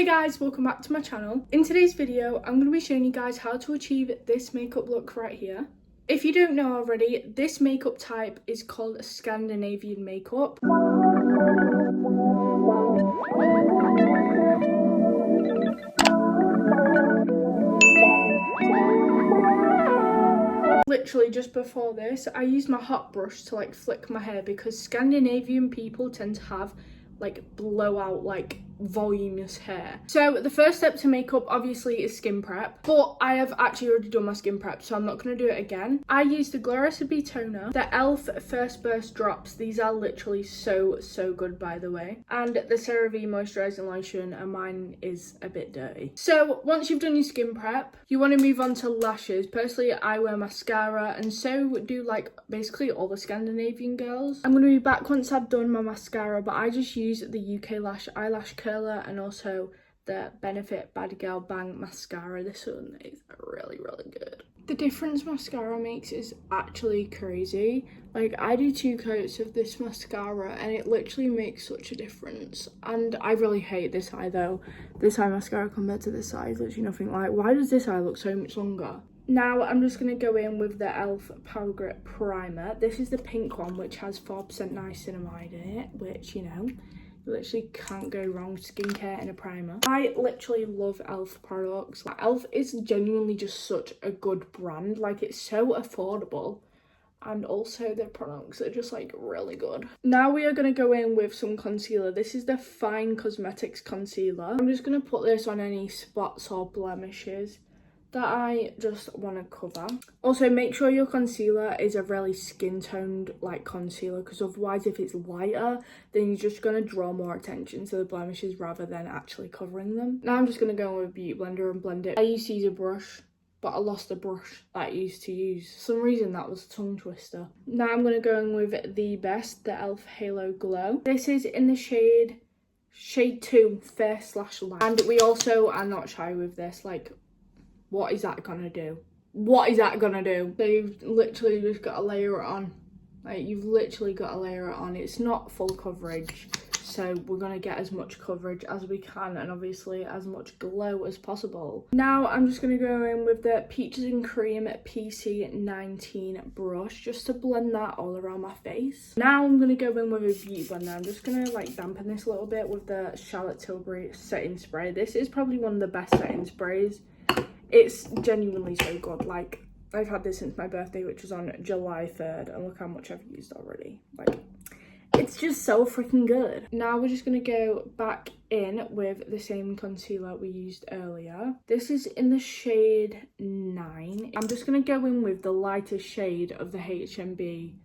Hey guys, welcome back to my channel. In today's video, I'm going to be showing you guys how to achieve this makeup look right here. If you don't know already, this makeup type is called Scandinavian makeup. Literally just before this, I used my hot brush to like flick my hair because Scandinavian people tend to have like blowout, like voluminous hair. So the first step to makeup obviously is skin prep, but I have actually already done my skin prep, so I'm not going to do it again. I used the Glow Recipe toner, the e.l.f. First Burst drops. These are literally so good, by the way, and the CeraVe moisturizing lotion, and mine is a bit dirty. So once you've done your skin prep, you want to move on to lashes. Personally, I wear mascara, and so do like basically all the Scandinavian girls. I'm going to be back once I've done my mascara, but I just use the UK Lash eyelash curler and also the Benefit Bad Girl Bang mascara. This one is really good. The difference mascara makes is actually crazy. Like, I do 2 coats of this mascara and it literally makes such a difference. And I really hate this eye though. This eye mascara compared to this eye is literally nothing like. Why does this eye look so much longer? Now I'm just going to go in with the e.l.f. Power Grip Primer. This is the pink one, which has 4% niacinamide in it, which, you know, you literally can't go wrong with skincare and a primer. I literally love e.l.f. products. Like, e.l.f. is genuinely just such a good brand. Like, it's so affordable, and also their products are just like really good. Now we are going to go in with some concealer. This is the Fine Cosmetics concealer. I'm just going to put this on any spots or blemishes that I just want to cover. Also, make sure your concealer is a really skin toned like concealer, because otherwise if it's lighter then you're just going to draw more attention to the blemishes rather than actually covering them. Now I'm just going to go in with a beauty blender and blend it. I used to use a brush, but I lost the brush that I used to use. For some reason that was a tongue twister. Now I'm going to go in with the best, the e.l.f. Halo Glow. This is in the shade 2 Fair/Light, and we also are not shy with this. Like, what is that gonna do? What is that gonna do? So you've literally just got to layer it on. Like, you've literally got to layer it on. It's not full coverage, so we're gonna get as much coverage as we can and obviously as much glow as possible. Now I'm just gonna go in with the Peaches and Cream PC19 brush just to blend that all around my face. Now I'm gonna go in with a beauty blender. I'm just gonna like dampen this a little bit with the Charlotte Tilbury setting spray. This is probably one of the best setting sprays. It's genuinely so good. Like, I've had this since my birthday, which was on July 3rd, and look how much I've used already. Like, it's just so freaking good. Now we're just going to go back in with the same concealer we used earlier. This is in the shade 9. I'm just going to go in with the lightest shade of the HMB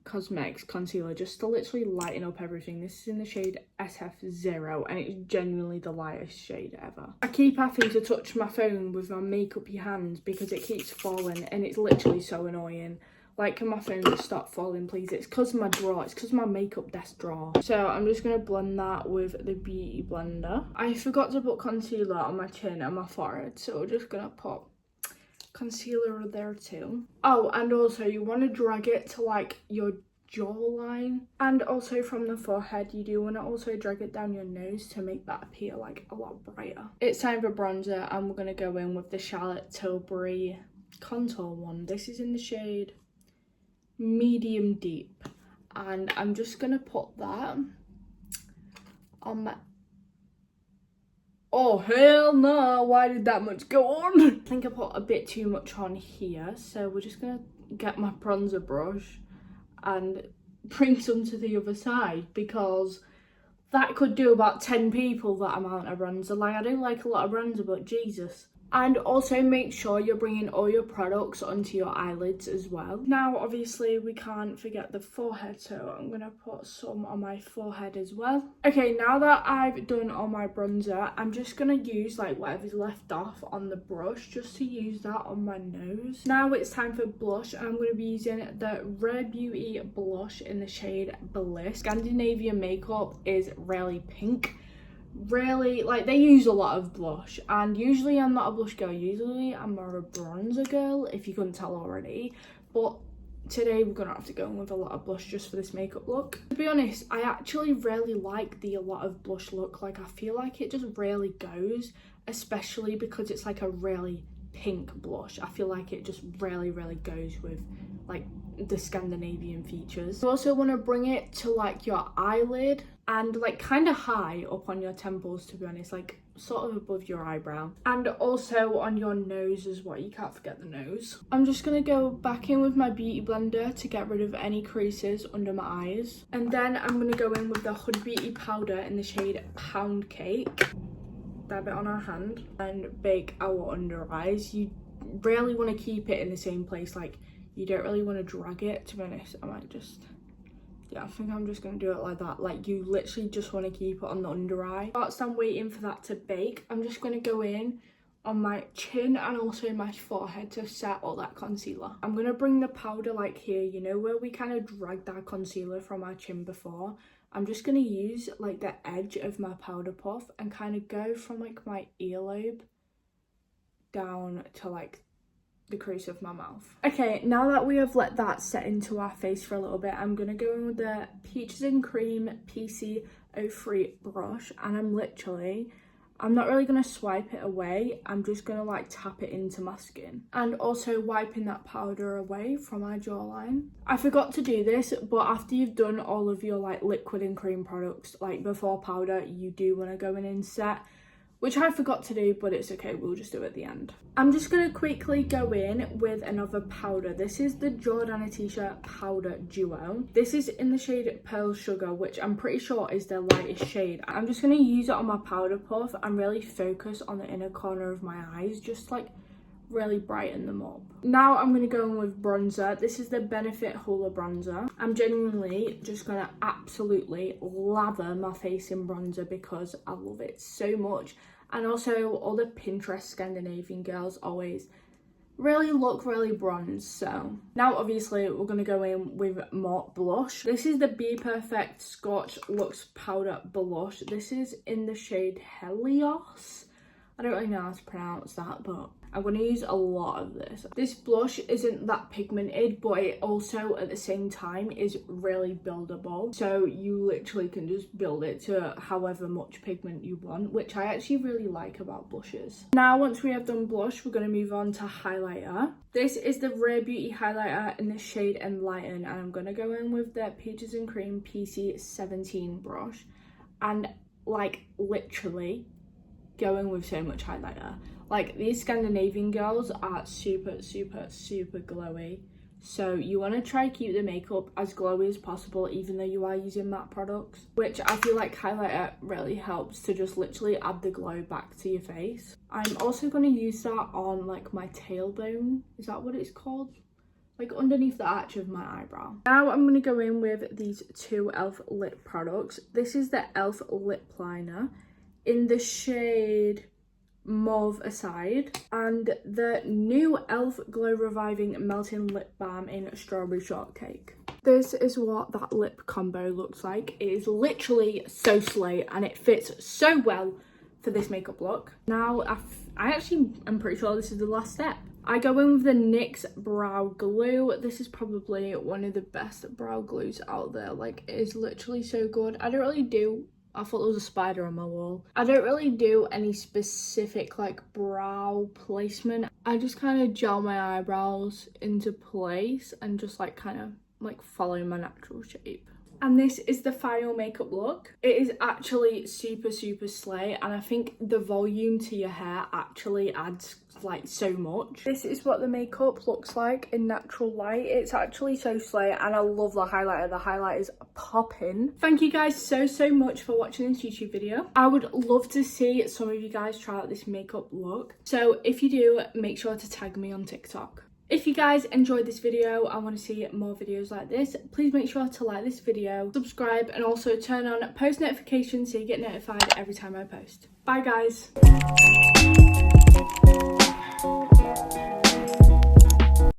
Cosmetics concealer just to literally lighten up everything. This is in the shade SF0 and it's genuinely the lightest shade ever. I keep having to touch my phone with my makeupy hands because it keeps falling and it's literally so annoying. Like, can my phone just stop falling, please? It's because of my drawer. It's because of my makeup desk drawer. So I'm just going to blend that with the beauty blender. I forgot to put concealer on my chin and my forehead, so we're just going to put concealer there too. Oh, and also you want to drag it to like your jawline, and also from the forehead you do want to also drag it down your nose to make that appear like a lot brighter. It's time for bronzer, and we're going to go in with the Charlotte Tilbury contour one. This is in the shade medium deep, and I'm just going to put that on my... Oh, hell no, why did that much go on? I think I put a bit too much on here, so we're just gonna get my bronzer brush and bring some to the other side, because that could do about 10 people, that amount of bronzer. Like, I do like a lot of bronzer, but Jesus. And also make sure you're bringing all your products onto your eyelids as well. Now, obviously, we can't forget the forehead, so I'm going to put some on my forehead as well. Okay, now that I've done all my bronzer, I'm just going to use like whatever's left off on the brush just to use that on my nose. Now it's time for blush, and I'm going to be using the Rare Beauty blush in the shade Bliss. Scandinavian Makeup is really pink. Really, like, they use a lot of blush, and usually I'm not a blush girl. Usually I'm more of a bronzer girl, if you couldn't tell already, but today we're gonna have to go in with a lot of blush just for this makeup look. To be honest, I actually really like the a lot of blush look. Like, I feel like it just really goes, especially because it's like a really pink blush. I feel like it just really goes with like the Scandinavian features. You also want to bring it to like your eyelid and like kind of high up on your temples, to be honest, like sort of above your eyebrow, and also on your nose as well. You can't forget the nose. I'm just gonna go back in with my beauty blender to get rid of any creases under my eyes, and then I'm gonna go in with the Huda Beauty powder in the shade Pound Cake, dab it on our hand and bake our under eyes. You really want to keep it in the same place, like you don't really want to drag it. To be honest, I might just, yeah, I think I'm just going to do it like that. Like, you literally just want to keep it on the under eye. Whilst I'm waiting for that to bake, I'm just going to go in on my chin and also my forehead to set all that concealer. I'm going to bring the powder like here, you know, where we kind of dragged that concealer from our chin before. I'm just going to use like the edge of my powder puff and kind of go from like my earlobe down to like the crease of my mouth. Okay, now that we have let that set into our face for a little bit, I'm gonna go in with the Peaches and Cream PC03 brush, and I'm not really gonna swipe it away. I'm just gonna like tap it into my skin, and also wiping that powder away from my jawline. I forgot to do this, but after you've done all of your like liquid and cream products, like before powder, you do want to go in and set, which I forgot to do, but it's okay, we'll just do it at the end. I'm just going to quickly go in with another powder. This is the Jordana T-shirt powder duo. This is in the shade Pearl Sugar, which I'm pretty sure is the lightest shade. I'm just going to use it on my powder puff and really focus on the inner corner of my eyes, just like really brighten them up. Now I'm going to go in with bronzer. This is the Benefit Hoola bronzer. I'm genuinely just going to absolutely lather my face in bronzer because I love it so much. And also all the Pinterest Scandinavian girls always really look really bronzed. So now obviously we're going to go in with more blush. This is the Be Perfect Scorch Luxe Powder Blush. This is in the shade Helios. I don't really know how to pronounce that, but I'm going to use a lot of this. This blush isn't that pigmented, but it also at the same time is really buildable. So you literally can just build it to however much pigment you want, which I actually really like about blushes. Now, once we have done blush, we're going to move on to highlighter. This is the Rare Beauty highlighter in the shade Enlighten, and I'm going to go in with the Peaches and Cream PC17 brush, and like literally going with so much highlighter. Like, these Scandinavian girls are super glowy, so you want to try keep the makeup as glowy as possible, even though you are using matte products, which I feel like highlighter really helps to just literally add the glow back to your face. I'm also going to use that on like my tailbone, is that what it's called? Like underneath the arch of my eyebrow. Now I'm going to go in with these two e.l.f. lip products. This is the e.l.f. lip liner in the shade Mauve Aside, and the new e.l.f. Glow Reviving Melting Lip Balm in Strawberry Shortcake. This is what that lip combo looks like. It is literally so slay, and it fits so well for this makeup look. Now I'm pretty sure this is the last step. I go in with the NYX Brow Glue. This is probably one of the best brow glues out there. Like, it is literally so good. I thought there was a spider on my wall. I don't really do any specific like brow placement. I just kind of gel my eyebrows into place and just like kind of like follow my natural shape. And this is the final makeup look. It is actually super slay, and I think the volume to your hair actually adds like so much. This is what the makeup looks like in natural light. It's actually so slay, and I love the highlighter. The highlight is popping. Thank you guys so much for watching this YouTube video. I would love to see some of you guys try out this makeup look, so if you do, make sure to tag me on TikTok. If you guys enjoyed this video and want to see more videos like this, please make sure to like this video, subscribe, and also turn on post notifications so you get notified every time I post. Bye guys!